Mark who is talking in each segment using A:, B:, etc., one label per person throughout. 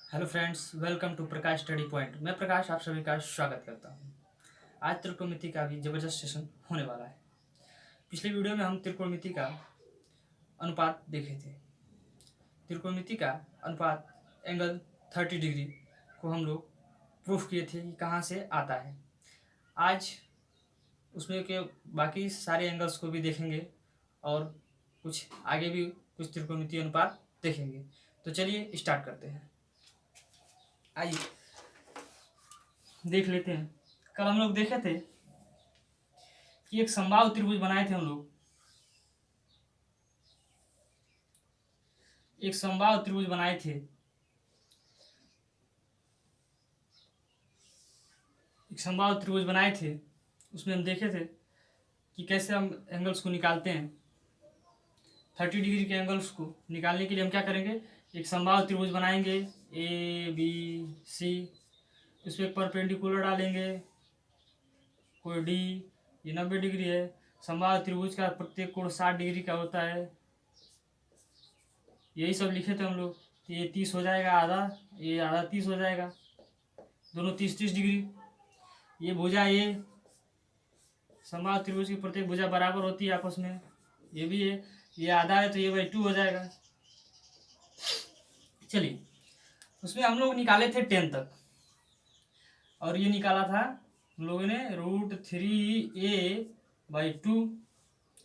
A: Hello friends, welcome to Prakash study point. मैं प्रकाश आप सभी का स्वागत करता हूं। आज त्रिकोणमिति का भी जबरदस्त सेशन होने वाला है। पिछले वीडियो में हम त्रिकोणमिति का अनुपात देखे थे। त्रिकोणमिति का अनुपात एंगल 30 डिग्री को हम लोग प्रूफ किए थे कि कहाँ से आता है। आज उसमें के बाकी सारे एंगल्स को भी देखेंगे और कुछ आगे भी कुछ त्रिकोणमिति अनुपात देखेंगे। तो चलिए स्टार्ट करते हैं। आइए देख लेते हैं। कल हम लोग देखे थे कि एक समबाहु त्रिभुज बनाए थे। हम लोग एक समबाहु त्रिभुज बनाए थे। उसमें हम देखे थे कि कैसे हम एंगल्स को निकालते हैं। 30 डिग्री के एंगल्स को निकालने के लिए हम क्या करेंगे, एक समबाहु त्रिभुज बनाएंगे ए बी सी। उसमें परपेंडिकुलर डालेंगे, कोई डी, ये 90 डिग्री है। समबाहु त्रिभुज का प्रत्येक कोण 60 डिग्री का होता है। यही सब लिखे थे हम लोग। तो ये 30 हो जाएगा आधा, ये आधा 30 हो जाएगा, दोनों 30-30 डिग्री। ये भुजा, ये समबाहु त्रिभुज की प्रत्येक भुजा बराबर होती है आपस में। ये भी है, ये आधा है तो ये 2 हो जाएगा। चलिए, उसमें हम लोग निकाले थे 10 तक, और ये निकाला था हम लोगों ने √3a/2।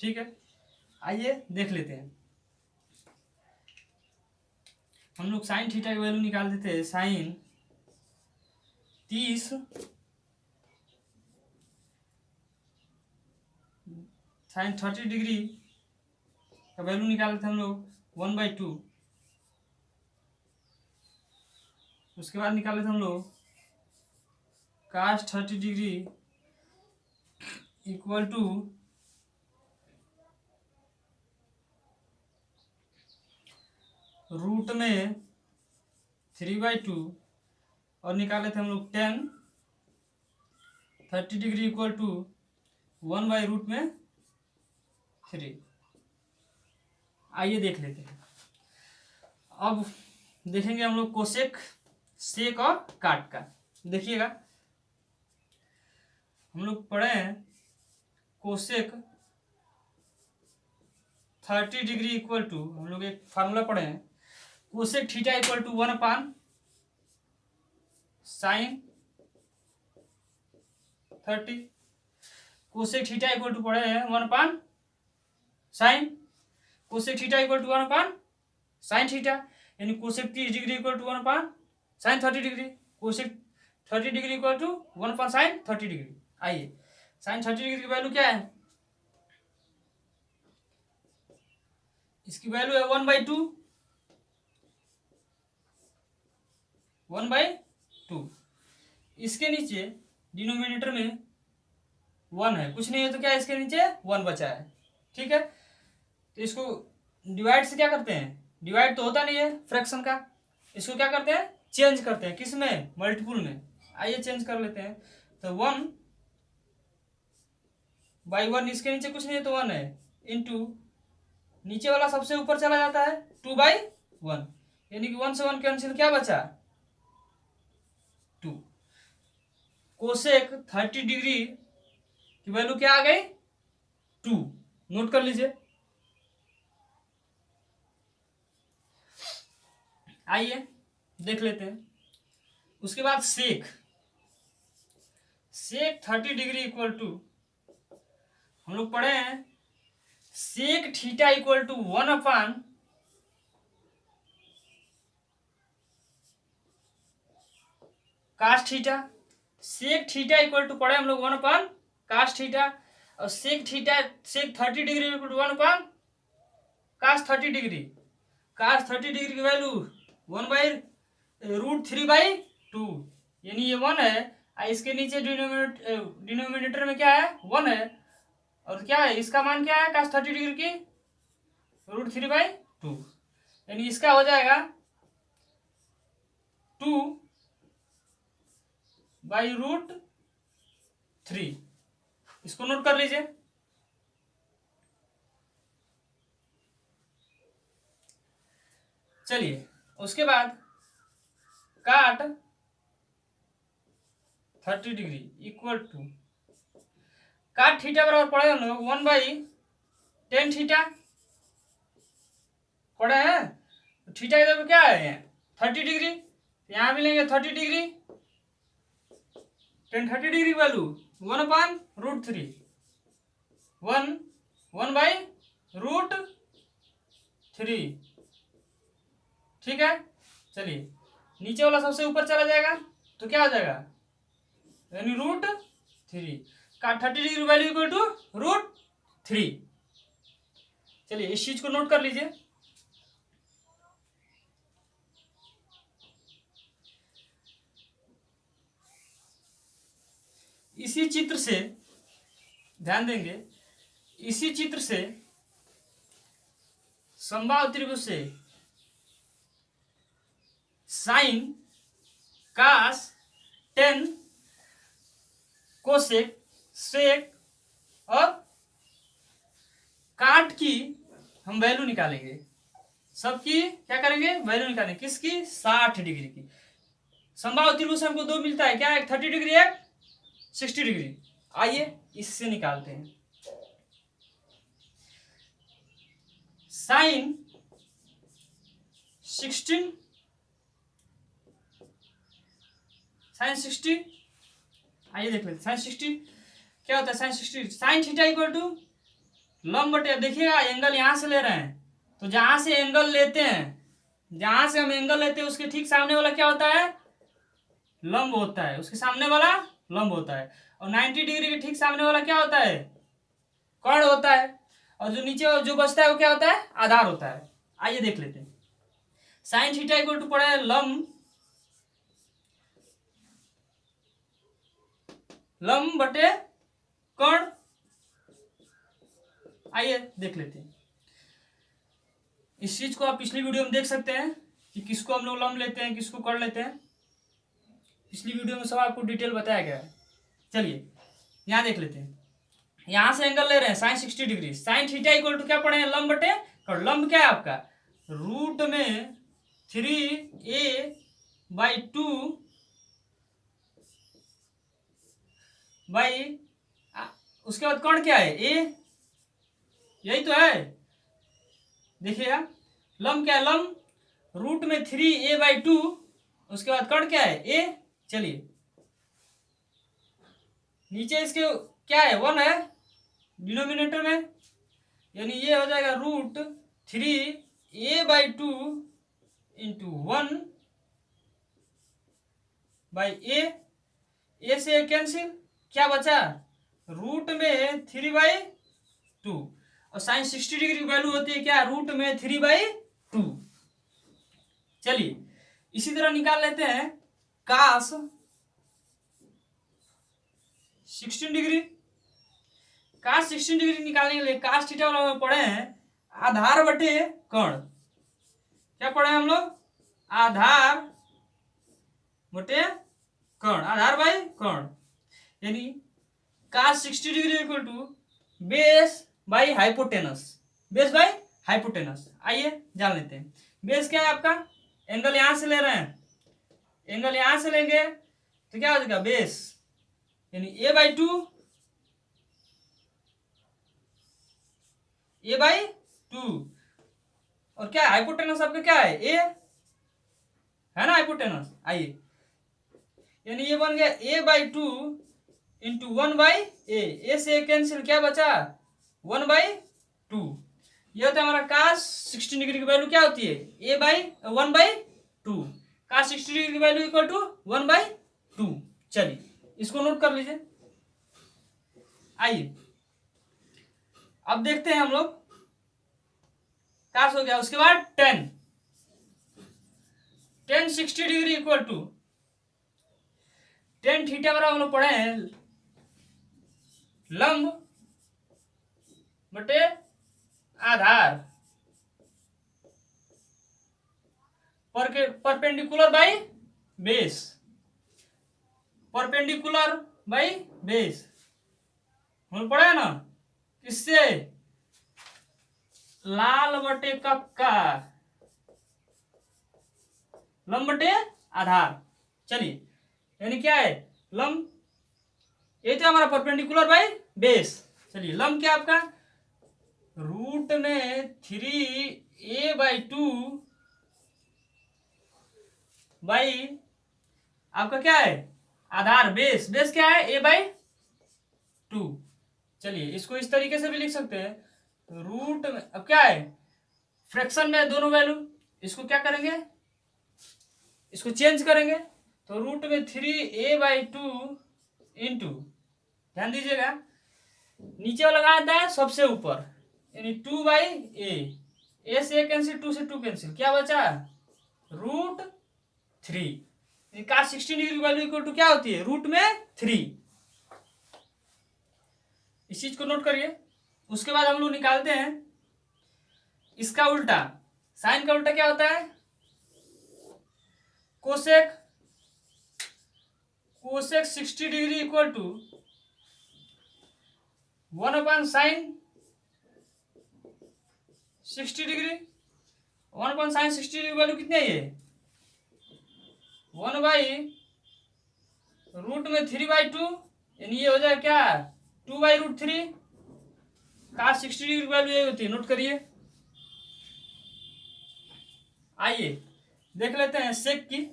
A: ठीक है, आइए देख लेते हैं। हम लोग साइन थीटा की वैल्यू निकालते थे। साइन 30 साइन 30 डिग्री का वैल्यू निकाले थे हम लोग 1/2। उसके बाद निकाले थे हम लोग cos 30 degree equal to root में 3/2, और निकाले थे हम लोग tan 30 डिग्री इक्वल टू 1/√3। आइए देख लेते हैं। अब देखेंगे हम लोग कोसेक, सेक और काट का। देखिएगा, हम लोग पढ़े हैं कोसेक 30 डिग्री इक्वल टू, हम लोग एक फार्मूला पढ़े हैं, cosec theta equal to 1/sin 30। Cosec theta equal to पढ़े हैं 1/sin। Cosec theta equal to 1/sin theta, यानी cosec 30 degree equal to 1/sin 30 degree. Cosec 30 degree equal to 1/sin 30 degree. आइए, sin 30 degree की value क्या है? इसकी value है 1/2। 1/2। इसके नीचे डिनोमिनेटर में 1 है, कुछ नहीं है तो क्या इसके नीचे 1 बचा है। ठीक है, तो इसको डिवाइड से क्या करते हैं, डिवाइड तो होता नहीं है फ्रैक्शन का, इसको क्या करते हैं, चेंज करते हैं। किस में? मल्टीपुल में। आइए चेंज कर लेते हैं। तो 1/1, इसके नीचे कुछ नहीं है तो 1 है, इंटू नीचे वाला सबसे ऊपर चला जाता है 2/1, यानी कि 1 से 1 कैंसिल, क्या बचा 2। कोसेक 30 डिग्री की वैल्यू क्या आ गई 2। नोट कर लीजिए। आइए देख लेते हैं। उसके बाद सेक 30 डिग्री इक्वल टू, हम लोग पढ़े हैं sec theta equal to 1/cos theta. Sec theta equal to पढ़े हम लोग 1/cos थीटा, और sec 30 degree equal to 1/cos 30 degree. cos 30 degree की वैल्यू 1/√3/2, यानी ये 1 है। इसके नीचे डिनोमिनेटर में क्या है 1 है, और क्या है इसका मान क्या है cos 30 डिग्री की √3/2, यानी इसका हो जाएगा 2/√3। इसको नोट कर लीजिए। चलिए, उसके बाद काट 30 डिग्री इक्वल टू काट थीटा बराबर पढ़े हम लोग 1/tan थीटा पढ़े हैं। थीटा की जगह क्या है 30 डिग्री, यहाँ भी लेंगे 30 डिग्री, tan 30 डिग्री वैल्यू 1/√3 1/√3। ठीक है, चलिए नीचे वाला सबसे ऊपर चला जाएगा तो क्या हो जाएगा यानी √3 का 30 डिग्री वैल्यू इक्वल टू √3। चलिए इस चीज को नोट कर लीजिए। इसी चित्र से ध्यान देंगे, इसी चित्र से समबाहु त्रिभुज से साइन कास टेन कोसेक सेक और काट की हम वैल्यू निकालेंगे। सबकी क्या करेंगे वैल्यू निकालेंगे, किसकी 60 डिग्री की। समबाहु त्रिभुज से हमको दो मिलता है, क्या एक 30 डिग्री एक 60 डिग्री। आइए इससे निकालते हैं। साइन 16 साइन 60, आइए देख लेते साइन 60 क्या होता है। Sine 60 sine theta equal to लंब बटे, देखिएगा एंगल यहां से ले रहे हैं तो जहां से एंगल लेते हैं, जहां से हम एंगल लेते हैं उसके ठीक सामने वाला क्या होता है लंब होता है, उसके सामने वाला लंब होता है। और 90 डिग्री के ठीक सामने वाला क्या होता है कर्ण होता है, और जो नीचे जो बचता है वो क्या होता है आधार होता है। आइए देख लेते हैं। साइन थीटा इक्वल टू पड़ा है लंब बटे कर्ण। आइए देख लेते हैं। इस चीज को आप पिछली वीडियो में देख सकते हैं कि किसको हम लोग लंब लेते हैं किसको कर्ण लेते हैं। पिछली वीडियो में सब आपको डिटेल बताया गया है। चलिए यहां देख लेते हैं। यहां से एंगल ले रहे हैं sine 60 degree. Sine theta equal to क्या पढ़े हैं लंब बटे कर्ण। लंब क्या है आपका रूट में 3a/2 बाई उसके बाद कर्ण क्या है ए, यही तो है। देखिएगा लंब क्या है लंब रूट में 3a/2 उसके बाद कर्ण क्या है ए। चलिए नीचे इसके क्या है 1 है डिनोमिनेटर में, यानी ये हो जाएगा √3a/2 इंटू 1/a। ए से कैंसिल क्या बचा रूट में 3/2 और साइन 60 डिग्री की वैल्यू होती है क्या रूट में 3/2। चलिए इसी तरह निकाल लेते हैं कास 16 डिग्री। कास 16 डिग्री निकालने के लिए कास थीटा वाला में पढ़े हैं आधार बटे कर्ण। क्या पढ़े हम लोग आधार बटे कर्ण, आधार बाई कर्ण, यानी cos 60 degree equal to base by hypotenuse, base by hypotenuse. आइए जान लेते हैं बेस क्या है आपका एंगल यहां से ले रहे हैं, एंगल यहां से लेंगे तो क्या हो जाएगा बेस यानी a/2 और क्या हाइपोटेनस आपका क्या है ए है ना हाइपोटेनस। आइए यानी ये बन गया a/2 इंटू 1/a, ए से कैंसिल क्या बचा 1/2। ये होता है हमारा कास 60 डिग्री की वैल्यू क्या होती है a/1/2। कास 60 डिग्री की वैल्यू इक्वल टू 1/2। चलिए इसको नोट कर लीजिए। आइए अब देखते हैं हम लोग कास हो गया, उसके बाद tan 60 degree equal to tan theta बराबर हम लोग पढ़े हैं लंब बटे आधार perpendicular by base, perpendicular by base हम पढ़ा है ना किससे लाल बटे कक्का लंब बटे आधार। चलिए, यानी क्या है, लंब, ये तो हमारा परपेंडिकुलर बाई बेस। चलिए, लंब क्या आपका, रूट में 3a/2 बाई आपका क्या है, आधार, बेस। बेस क्या है, a/2। चलिए, इसको इस तरीके से भी लिख सकते हैं, रूट में, अब क्या है, फ्रैक्शन में दोनों वैल्यू, इसको क्या करेंगे, इसको चेंज करेंगे, तो रूट में 3a/2 इंटू, ध्यान दीजिएगा, नीचे वाला कहाँ आता है, सबसे ऊपर, यानी 2/a, a से कैंसिल, 2 से 2 कैंसिल, क्या बचा, √3। cos 60 degree value equal to क्या होती है, रूट में 3। इस चीज को नोट करिए। उसके बाद हम लोग निकालते हैं इसका उल्टा, साइन का उल्टा क्या होता है, cosec. Cosec 60 degree equal to 1/sin 60 degree. 1/sin 60 degree value कितनी है, ये 1/रूट में 3/2, यानी ये हो जाए क्या, 2/√3। cos 60 डिग्री वैल्यू यही होती है, नोट करिए। आइए देख लेते हैं सेक की।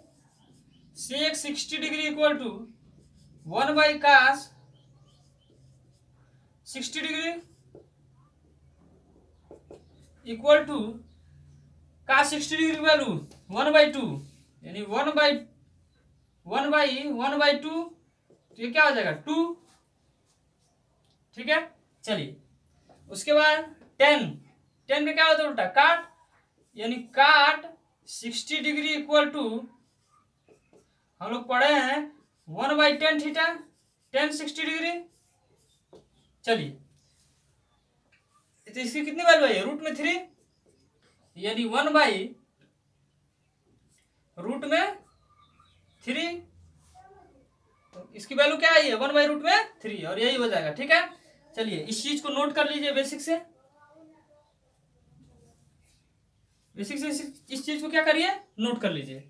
A: Sec 60 degree equal to 1/cos 60 degree equal to cos 60 degree value 1/2, यानी 1/1/2, तो ये क्या हो जाएगा, 2। ठीक है, चलिए, उसके बाद tan का क्या होता है उल्टा, काट, यानी काट 60 डिग्री इक्वल टू, हम लोग पढ़े हैं 1/tan थीटा, tan 60 डिग्री। चलिए, तो इसकी कितनी वैल्यू है, रूट में 3, यानी 1/√3। तो इसकी वैल्यू क्या है, 1/√3, और यही हो जाएगा। ठीक है, चलिए, इस चीज को नोट कर लीजिए बेसिक से। इस चीज को क्या करिए, नोट कर लीजिए।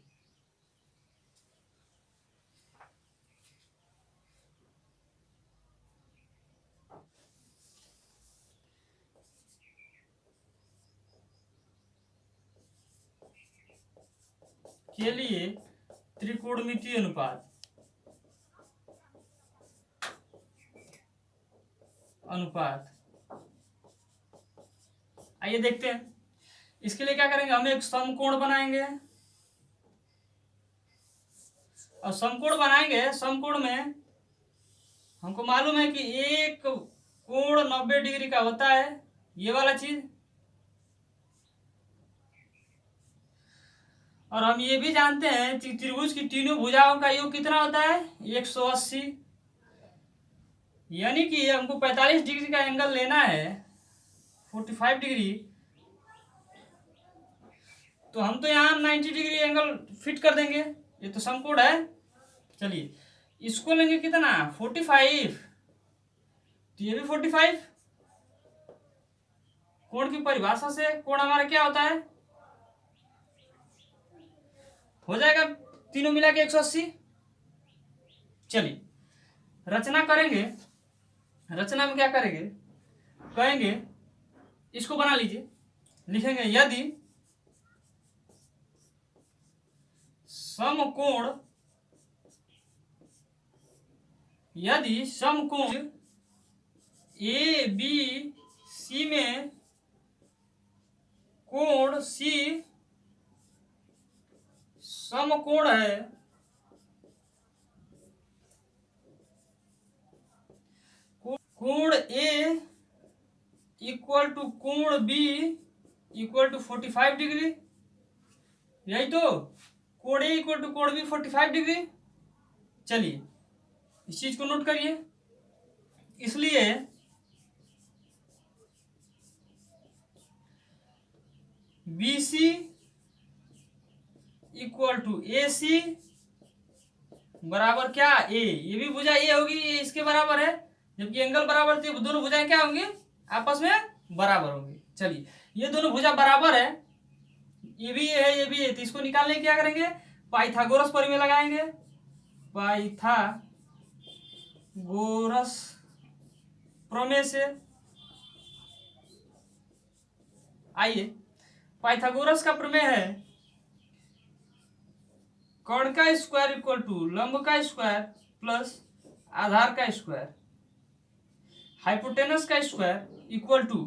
A: के लिए त्रिकोणमितीय अनुपात आइए देखते हैं। इसके लिए क्या करेंगे, हम एक समकोण बनाएंगे, और समकोण बनाएंगे, समकोण में हमको मालूम है कि एक कोण 90 डिग्री का होता है, ये वाला चीज, और हम ये भी जानते हैं कि त्रिभुज की तीनों भुजाओं का योग कितना होता है, 180, यानी कि हमको 45 डिग्री का एंगल लेना है, 45 डिग्री, तो हम तो यहाँ 90 डिग्री एंगल फिट कर देंगे, ये तो समकोण है। चलिए, इसको लेंगे कितना, 45, तो ये भी 45। कोण की परिभाषा से कोण हमारा क्या होता है, हो जाएगा तीनों मिला के 180। चलिए, रचना करेंगे, रचना में क्या करेंगे, कहेंगे, इसको बना लीजिए, लिखेंगे यदि समकोण ए बी सी में कोण सी समकोण है, कोण ए इक्वल टू कोण बी इक्वल टू 45 डिग्री, यही तो, कोण ए इक्वल टू कोण बी 45 डिग्री। चलिए, इस चीज को नोट करिए। इसलिए BC इक्वल टू AC बराबर क्या, A, ये भी भुजा ये होगी, ये इसके बराबर है, जबकि एंगल बराबर थे, दोनों भुजाएं क्या होंगी, आपस में बराबर होंगी। चलिए, ये दोनों भुजा बराबर है, ये भी ये है, ये भी है, तो इसको निकालने क्या करेंगे, पाइथागोरस प्रमेय लगाएंगे, पाइथागोरस प्रमेय से। आइए, पाइथागोरस का प्रमेय है कर्ण का स्क्वायर इक्वल टू लंब का स्क्वायर प्लस आधार का स्क्वायर, हाइपोटेनस का स्क्वायर इक्वल टू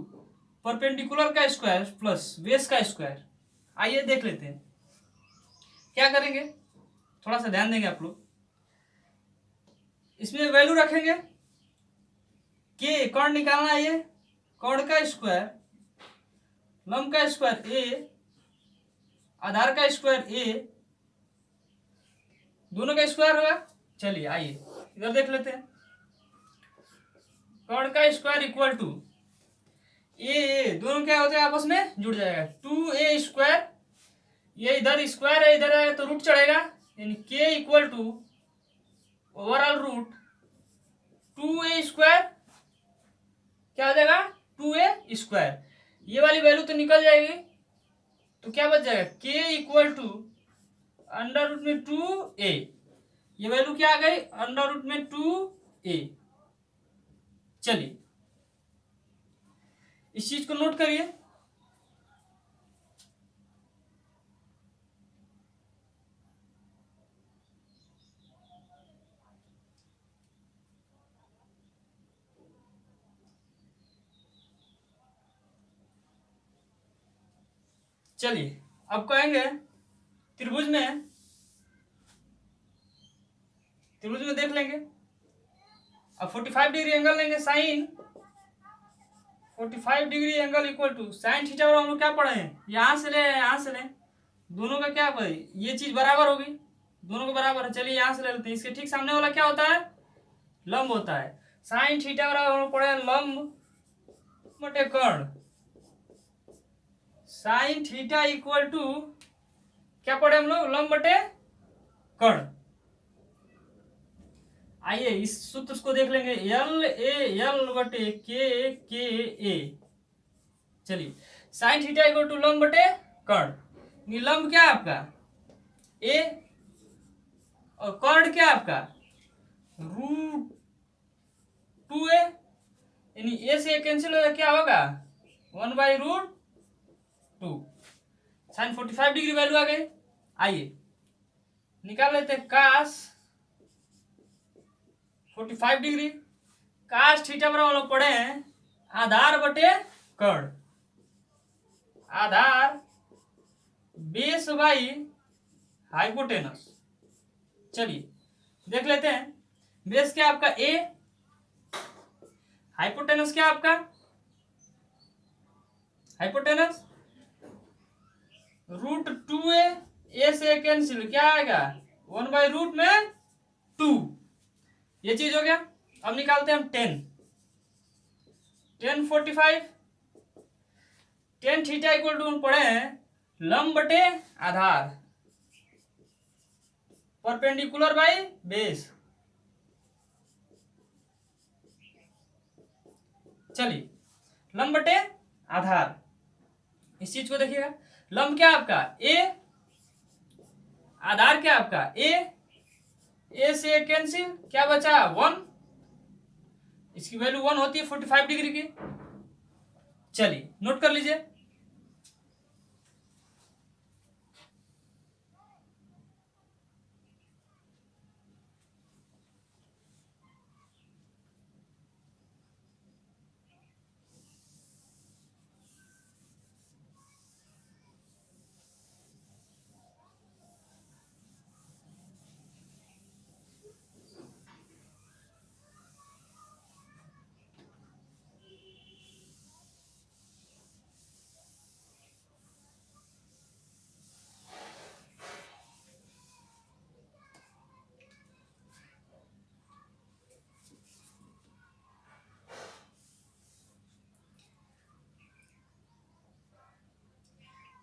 A: परपेंडिकुलर का स्क्वायर प्लस बेस का स्क्वायर। आइए देख लेते हैं क्या करेंगे, थोड़ा सा ध्यान देंगे आप लोग। इसमें वैल्यू रखेंगे, के कर्ण निकालना है, ये कर्ण का स्क्वायर, लंब का स्क्वायर ए, आधार का स्क्वायर ए, दोनों का स्क्वायर होगा। चलिए आइए इधर देख लेते हैं। कर्ण का स्क्वायर इक्वल टू ए, दोनों क्या होते हैं आपस में जुड़ जाएगा, 2a स्क्वायर, ये इधर स्क्वायर है इधर है तो रूट चढ़ेगा, यानी k equal to overall root 2a square, क्या हो जाएगा 2a स्क्वायर। ये वाली वैल्यू तो निकल जाएगी, तो क्या बच जाएगा k equal to under root में 2a, ये वैल्यू क्या आ गई अंडर रूट में 2a। चलिए इस चीज को नोट करिए। चलिए अब कहेंगे त्रिभुज में देख लेंगे। अब 45 डिग्री एंगल लेंगे, sine 45 degree angle equal to sine theta, और हम लोग क्या पढ़े हैं, यहाँ से ले यहाँ से ले, दोनों का क्या पढ़े, ये चीज बराबर होगी, दोनों को बराबर है। चलिए यहाँ से ले लेते हैं, इसके ठीक सामने वाला क्या होता है, लंब होता है। साइन थीटा बराबर हम लोग पढ़े लंब बटे कर्ण, साइन थीटा इक्वल टू क्या पढ़े हम लोग, लंब बटे कर्ण। आइए इस सूत्र को देख लेंगे, एल ए एल बटे के ए। चलिए साइन थीटा इक्वल टू लंब बटे कर्ण, ये लंब क्या है आपका ए, और कर्ण क्या है आपका रूट 2a, यानी ए से कैंसिल हो, क्या होगा 1/√2। साइन 45 डिग्री वैल्यू आ गई। आइए निकाल लेते हैं कास 45 डिग्री, कास थीटा बराबर हम लोग पढ़े हैं आधार बटे कर्ण, आधार बेस बाई हाइपोटेनस। चलिए देख लेते हैं, बेस क्या आपका ए, हाइपोटेनस क्या आपका, हाइपोटेनस रूट 2a, ए से कैंसिल क्या आएगा 1/√2, ये चीज हो गया। अब निकालते हैं हम 10 45, टेन थीटा इक्वल टू पढ़े हैं लंब बटे आधार, परपेंडिकुलर बाई बेस। चलिए लंब बटे आधार, इस चीज को देखिएगा, लंब क्या आपका ए, आधार क्या आपका ए से कैंसिल क्या बचा 1, इसकी वैल्यू 1 होती है 45 डिग्री की। चलिए नोट कर लीजिए,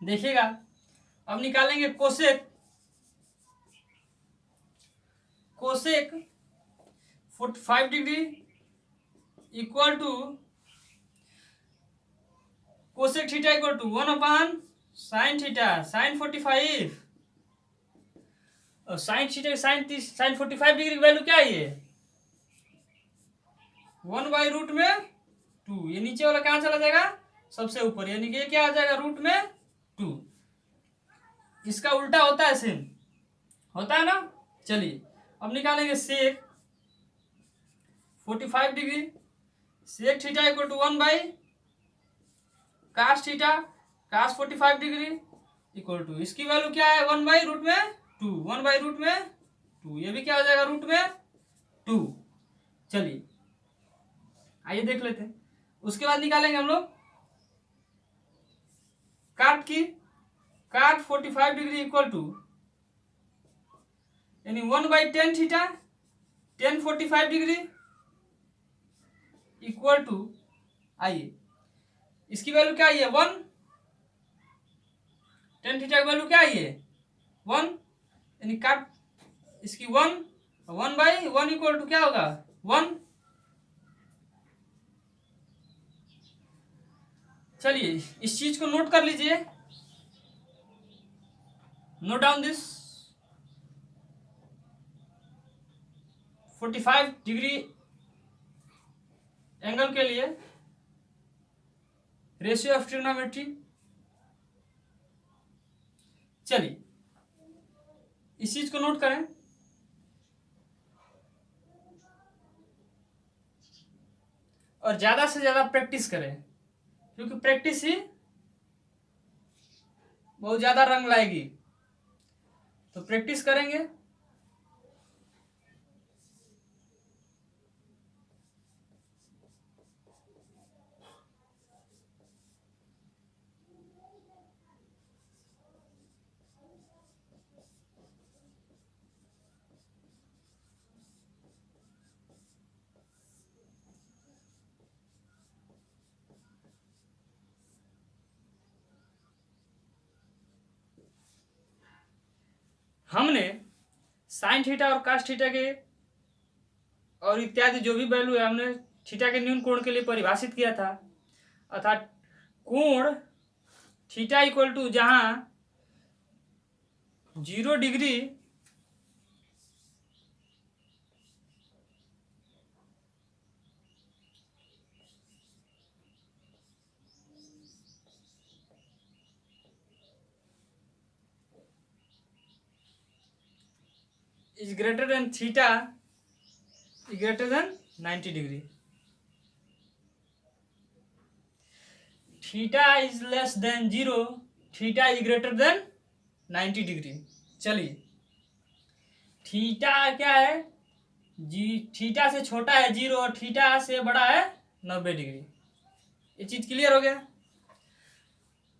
A: देखिएगा अब निकालेंगे cosec 45 degree equal to cosec theta equal to 1/sin theta, sin 45 और साइन थीटा साइन 45 डिग्री की वैल्यू क्या है? ये 1/√2 ये नीचे वाला कहाँ चला जाएगा? सबसे ऊपर, यानी कि ये क्या आ जाएगा? √2। इसका उल्टा होता है सेम, होता है ना। चलिए अब निकालेंगे sec 45 degree, sec theta equal to 1/cos theta cos 45 degree equal to, इसकी वैल्यू क्या है? 1/√2, 1/√2, ये भी क्या हो जाएगा? √2। चलिए आइए देख लेते हैं। उसके बाद निकालेंगे हम लोग काट 45 डिग्री इक्वल टू, यानी 1/tan theta tan 45 degree equal to, आइए इसकी वैल्यू क्या है? 1। tan थीटा की वैल्यू क्या है? 1, यानी काट इसकी 1/1 इक्वल टू क्या होगा? 1। चलिए इस चीज को नोट कर लीजिए, note down this. 45 degree angle के लिए रेशियो ऑफ ट्रिग्नोमेट्री। चलिए इस चीज को नोट करें। और ज्यादा से ज्यादा प्रैक्टिस करें, क्योंकि प्रैक्टिस ही बहुत ज्यादा रंग लाएगी। तो प्रैक्टिस करेंगे। हमने साइन थीटा और कास थीटा के और इत्यादि जो भी वैल्यू है हमने थीटा के न्यून कोण के लिए परिभाषित किया था, अर्थात कोण थीटा इक्वल टू जहां 0 degree is greater than theta is greater than 90 degree. Theta is less than 0, theta is greater than 90 degree. चलिए थीटा क्या है? थीटा से छोटा है 0 और थीटा से बड़ा है 90 डिग्री। ये चीज क्लियर हो गया।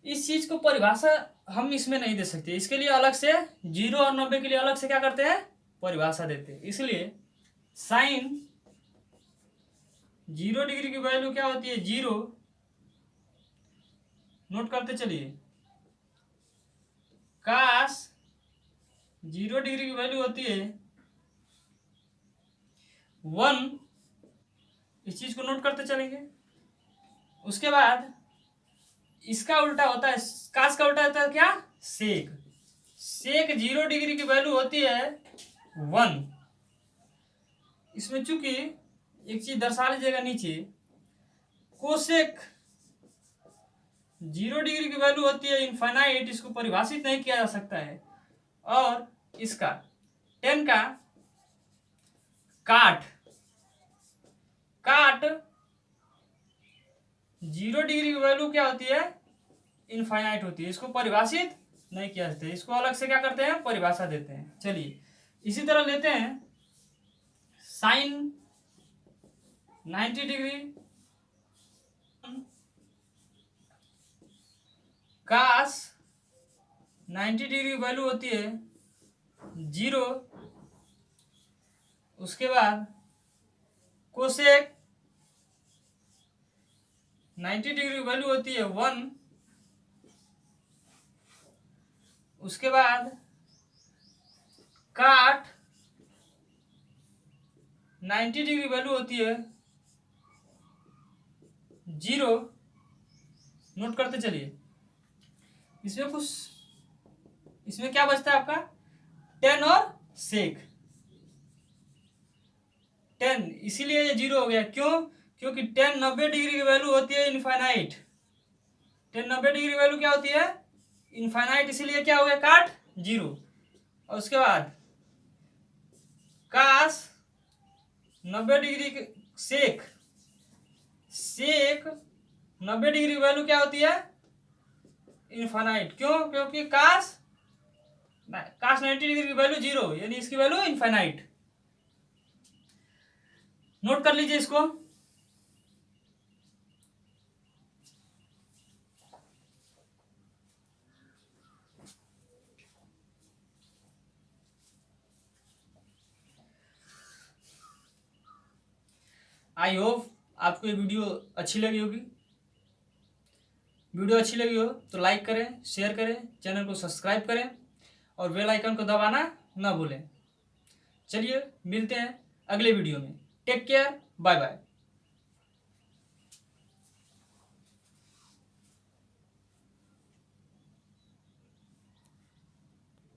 A: इस चीज को परिभाषा हम इसमें नहीं दे सकते, इसके लिए अलग से 0 और 90 के लिए अलग से क्या करते हैं? परिभाषा देते हैं। इसलिए साइन 0 डिग्री की वैल्यू क्या होती है? 0। नोट करते चलिए। कास 0 डिग्री की वैल्यू होती है 1। इस चीज को नोट करते चलेंगे। उसके बाद इसका उल्टा होता है, कास का उल्टा होता है क्या? सेक 0 डिग्री की वैल्यू होती है 1। इसमें चूंकि एक चीज दर्शा लीजिएगा नीचे, कोसेक 0 डिग्री की वैल्यू होती है इनफाइनाइट, इसको परिभाषित नहीं किया जा सकता है। और इसका टेन का काट 0 डिग्री की वैल्यू क्या होती है? इनफाइनाइट होती है, इसको परिभाषित नहीं किया जाता है, इसको अलग से क्या करते हैं? परिभाषा देते हैं। चलिए इसी तरह लेते हैं साइन 90 डिग्री, कास 90 डिग्री वैल्यू होती है 0। उसके बाद कोसेक 90 डिग्री वैल्यू होती है 1। उसके बाद काट 90 डिग्री वैल्यू होती है 0। नोट करते चलिए। इसमें क्या बचता है आपका? टेन और सेक 10, इसीलिए ये 0 हो गया। क्यों? क्योंकि 10 90 डिग्री की वैल्यू होती है इनफाइनाइट। 10 90 डिग्री की वैल्यू क्या होती है? इनफाइनाइट, इसीलिए क्या हो गया? काट 0। और उसके बाद काश 90 डिग्री सेक 90 डिग्री की वैल्यू क्या होती है? इनफाइनाइट। क्यों? क्योंकि काश 90 डिग्री की वैल्यू 0, यानी इसकी वैल्यू इनफाइनाइट। नोट कर लीजिए इसको। आई होप आपको ये वीडियो अच्छी लगी होगी। वीडियो अच्छी लगी हो तो लाइक करें, शेयर करें, चैनल को सब्सक्राइब करें और बेल आइकन को दबाना ना भूलें। चलिए मिलते हैं अगले वीडियो में। Take care, bye bye.